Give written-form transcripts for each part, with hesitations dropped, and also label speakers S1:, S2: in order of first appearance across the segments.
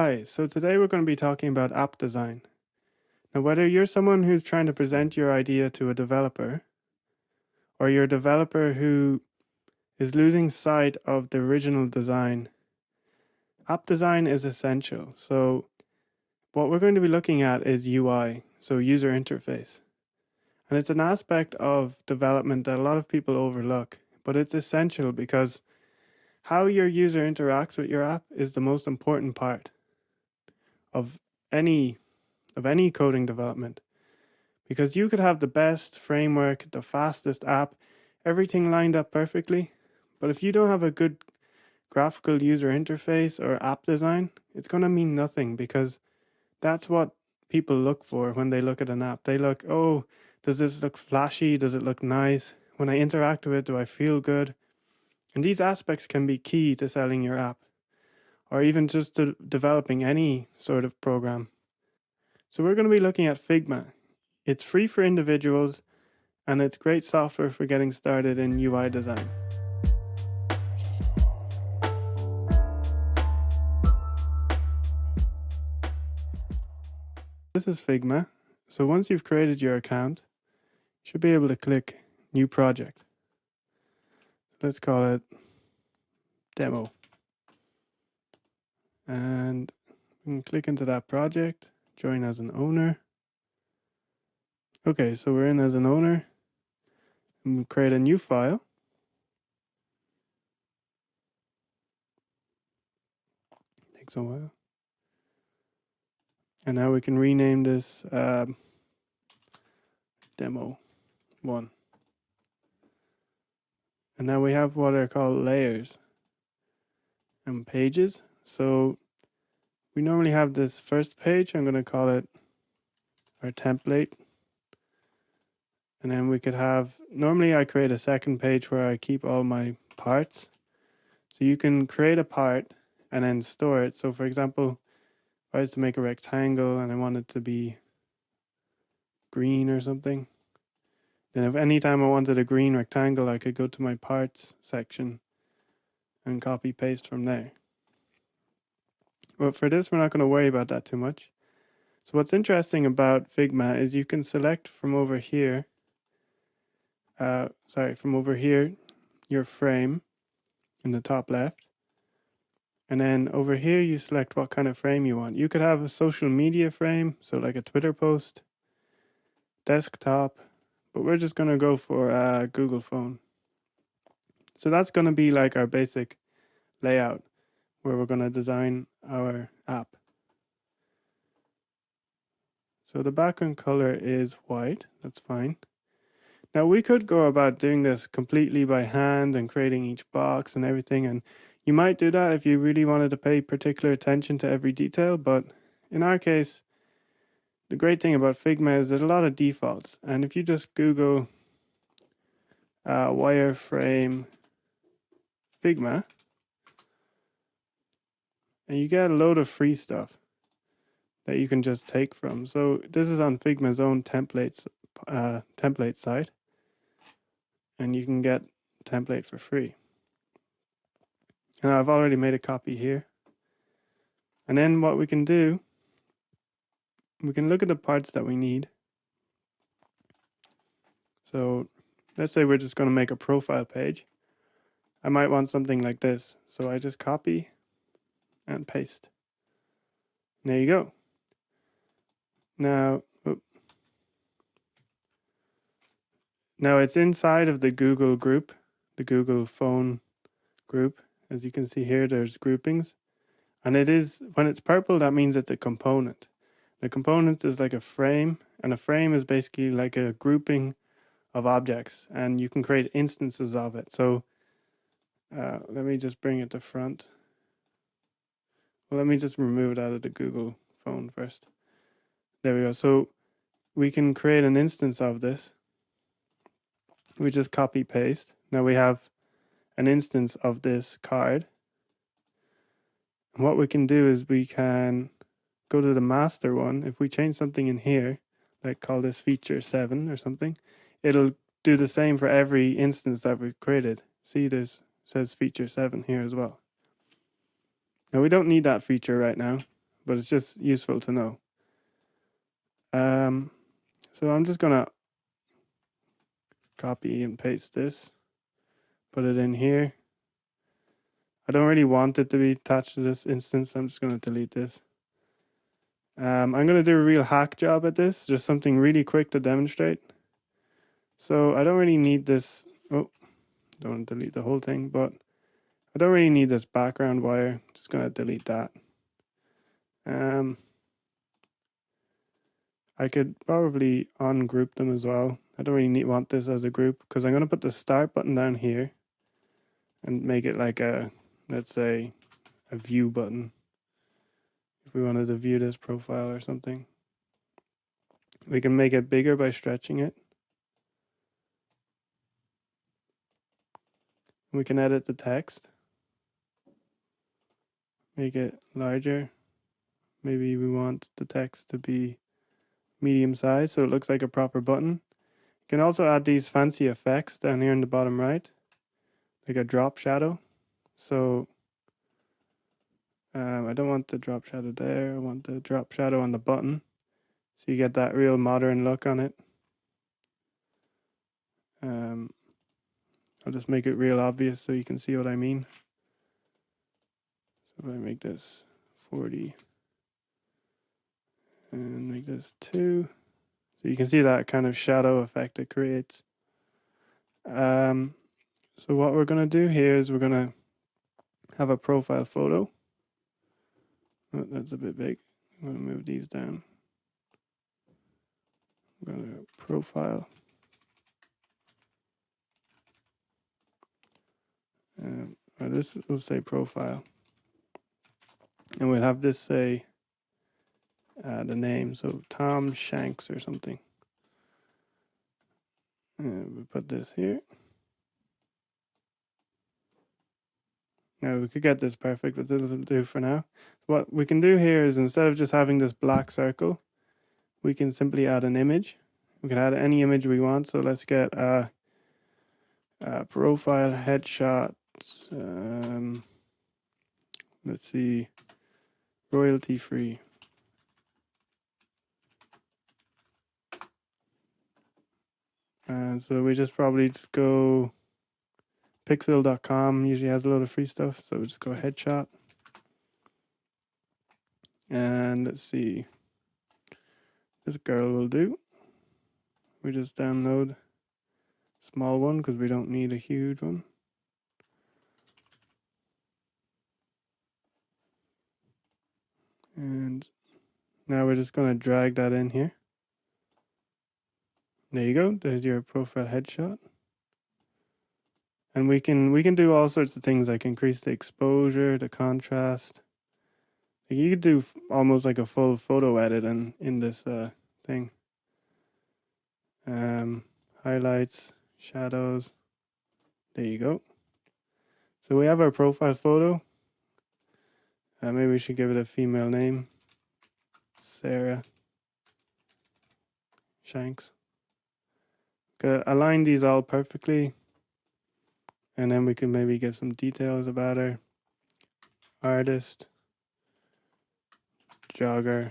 S1: Hi, so today we're going to be talking about app design. Now, whether you're someone who's trying to present your idea to a developer, or you're a developer who is losing sight of the original design, app design is essential. So, what we're going to be looking at is UI, so user interface. And it's an aspect of development that a lot of people overlook, but it's essential because how your user interacts with your app is the most important part of any coding development. Because you could have the best framework, the fastest app, everything lined up perfectly. But if you don't have a good graphical user interface or app design, it's going to mean nothing because that's what people look for when they look at an app. They look, oh, does this look flashy? Does it look nice? When I interact with it, do I feel good? And these aspects can be key to selling your app or even just to developing any sort of program. So we're going to be looking at Figma. It's free for individuals and it's great software for getting started in UI design. This is Figma. So once you've created your account, you should be able to click New Project. Let's call it Demo. And we can click into that project, join as an owner. Okay, so we're in as an owner. And we'll create a new file. Takes a while. And now we can rename this Demo 1. And now we have what are called layers and pages. So we normally have this first page. I'm going to call it our template. And then we could have, normally I create a second page where I keep all my parts. So you can create a part and then store it. So for example, if I was to make a rectangle and I want it to be green or something, then if any time I wanted a green rectangle, I could go to my parts section and copy paste from there. But for this, we're not going to worry about that too much. So what's interesting about Figma is you can select from over here, your frame in the top left. And then over here, you select what kind of frame you want. You could have a social media frame, so like a Twitter post, desktop, but we're just going to go for a Google phone. So that's going to be like our basic layout where we're going to design our app. So the background color is white, that's fine. Now we could go about doing this completely by hand and creating each box and everything, and you might do that if you really wanted to pay particular attention to every detail, but in our case, the great thing about Figma is there's a lot of defaults, and if you just Google wireframe Figma, and you get a load of free stuff that you can just take from. So this is on Figma's own template site, and you can get template for free. And I've already made a copy here. And then what we can do, we can look at the parts that we need. So let's say we're just going to make a profile page. I might want something like this. So I just copy and paste. And there you go. Now it's inside of the Google group, the Google phone group. As you can see here, there's groupings. And it is, when it's purple, that means it's a component. The component is like a frame, and a frame is basically like a grouping of objects, and you can create instances of it. So let me just bring it to front. Well, let me just remove it out of the Google phone first. There we go. So we can create an instance of this. We just copy paste. Now we have an instance of this card. And what we can do is we can go to the master one. If we change something in here, like call this feature 7 or something, it'll do the same for every instance that we've created. See, says feature 7 here as well. Now we don't need that feature right now. but it's just useful to know. So I'm just gonna copy and paste this, put it in here. I don't really want it to be attached to this instance. I'm just gonna delete this. I'm gonna do a real hack job at this, just something really quick to demonstrate. So I don't really need this. Oh, don't want to delete the whole thing, but I don't really need this background wire. Just gonna delete that. I could probably ungroup them as well. I don't really want this as a group because I'm gonna put the start button down here and make it like a, let's say, a view button. If we wanted to view this profile or something, we can make it bigger by stretching it. We can edit the text, make it larger. Maybe we want the text to be medium size so it looks like a proper button. You can also add these fancy effects down here in the bottom right, like a drop shadow. So I don't want the drop shadow there. I want the drop shadow on the button, so you get that real modern look on it. I'll just make it real obvious so you can see what I mean. So if I make this 40 and make this 2, so you can see that kind of shadow effect it creates. So what we're going to do here is we're going to have a profile photo. Oh, that's a bit big. I'm going to move these down. I'm going to profile. This will say profile. And we'll have this say the name, so Tom Shanks or something. And we put this here. Now we could get this perfect, but this doesn't do for now. What we can do here is instead of just having this black circle, we can simply add an image. We can add any image we want. So let's get a profile headshot. Let's see, royalty free. And so we just probably just go pixel.com, usually has a lot of free stuff. So we just go headshot. And let's see, this girl will do. We just download a small one because we don't need a huge one. And now we're just going to drag that in here. There you go. There's your profile headshot. And we can do all sorts of things like increase the exposure, the contrast. Like you could do almost like a full photo edit in this thing. Highlights, shadows. There you go. So we have our profile photo. Maybe we should give it a female name. Sarah Shanks. Align these all perfectly. And then we can maybe give some details about her. Artist, jogger,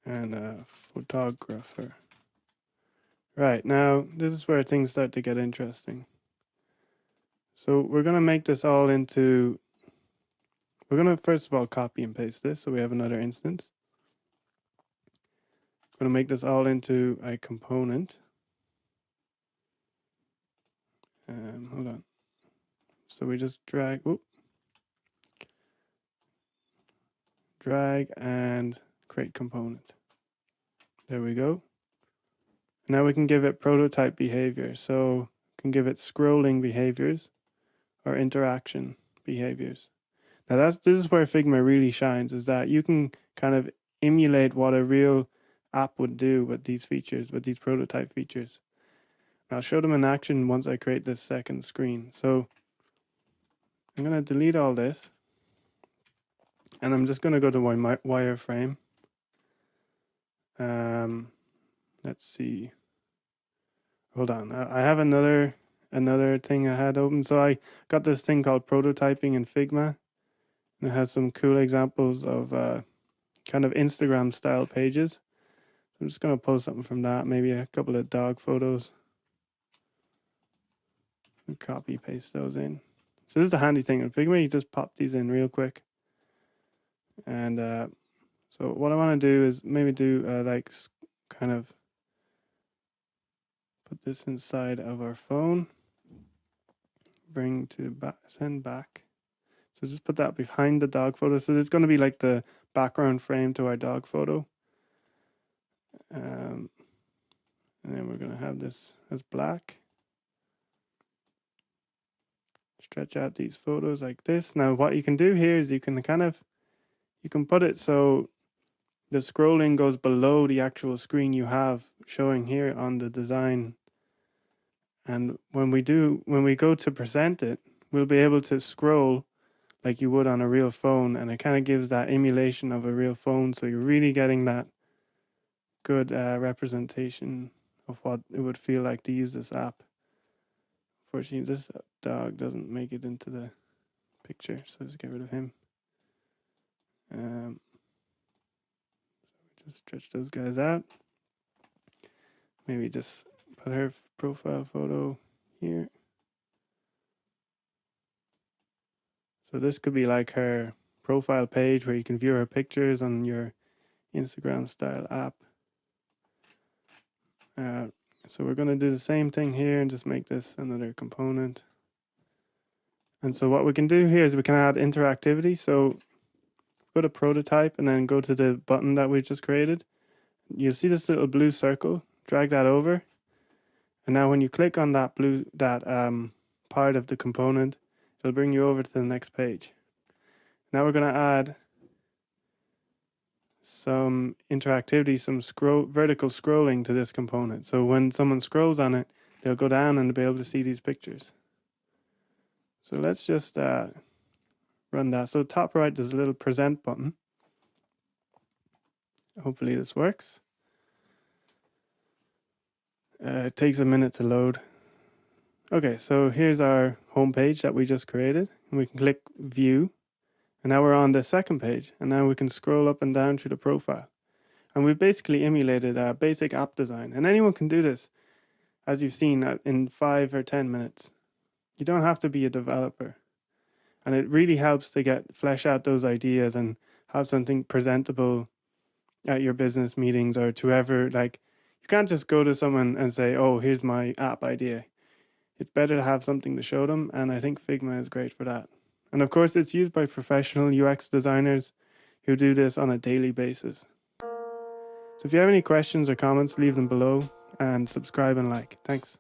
S1: and a photographer. Right, now this is where things start to get interesting. So we're going to make this all into, we're going to first of all copy and paste this so we have another instance. We're going to make this all into a component. Hold on. So we just drag, drag and create component. There we go. Now we can give it prototype behavior. So we can give it scrolling behaviors or interaction behaviors. Now this is where Figma really shines, is that you can kind of emulate what a real app would do with these features, with these prototype features. I'll show them in action once I create this second screen. So I'm going to delete all this. And I'm just going to go to my wireframe. Let's see. Hold on. I have another thing I had open. So I got this thing called prototyping in Figma. And it has some cool examples of kind of Instagram style pages. I'm just going to post something from that, maybe a couple of dog photos. And copy paste those in. So this is the handy thing in Figma. You just pop these in real quick. And so what I want to do is maybe do like kind of put this inside of our phone. Bring to send back. So just put that behind the dog photo. So there's going to be like the background frame to our dog photo. And then we're going to have this as black. Stretch out these photos like this. Now what you can do here is you can put it so the scrolling goes below the actual screen you have showing here on the design. And when we go to present it, we'll be able to scroll like you would on a real phone, and it kind of gives that emulation of a real phone, so you're really getting that good representation of what it would feel like to use this app. Unfortunately, this dog doesn't make it into the picture, so just get rid of him. Just stretch those guys out. Maybe just put her profile photo here. So this could be like her profile page where you can view her pictures on your Instagram style app. So we're going to do the same thing here and just make this another component. And so what we can do here is we can add interactivity. So go to prototype and then go to the button that we just created. You'll see this little blue circle. Drag that over. And now when you click on that part of the component, it'll bring you over to the next page. Now we're going to add some interactivity, some vertical scrolling to this component. So when someone scrolls on it, they'll go down and they'll be able to see these pictures. So let's just run that. So top right, there's a little present button. Hopefully this works. It takes a minute to load. Okay, so here's our home page that we just created. And we can click view. And now we're on the second page. And now we can scroll up and down through the profile. And we've basically emulated a basic app design. And anyone can do this, as you've seen, in 5 or 10 minutes. You don't have to be a developer. And it really helps to flesh out those ideas and have something presentable at your business meetings or to whoever. Like, you can't just go to someone and say, oh, here's my app idea. It's better to have something to show them. And I think Figma is great for that. And of course, it's used by professional UX designers who do this on a daily basis. So if you have any questions or comments, leave them below and subscribe and like. Thanks.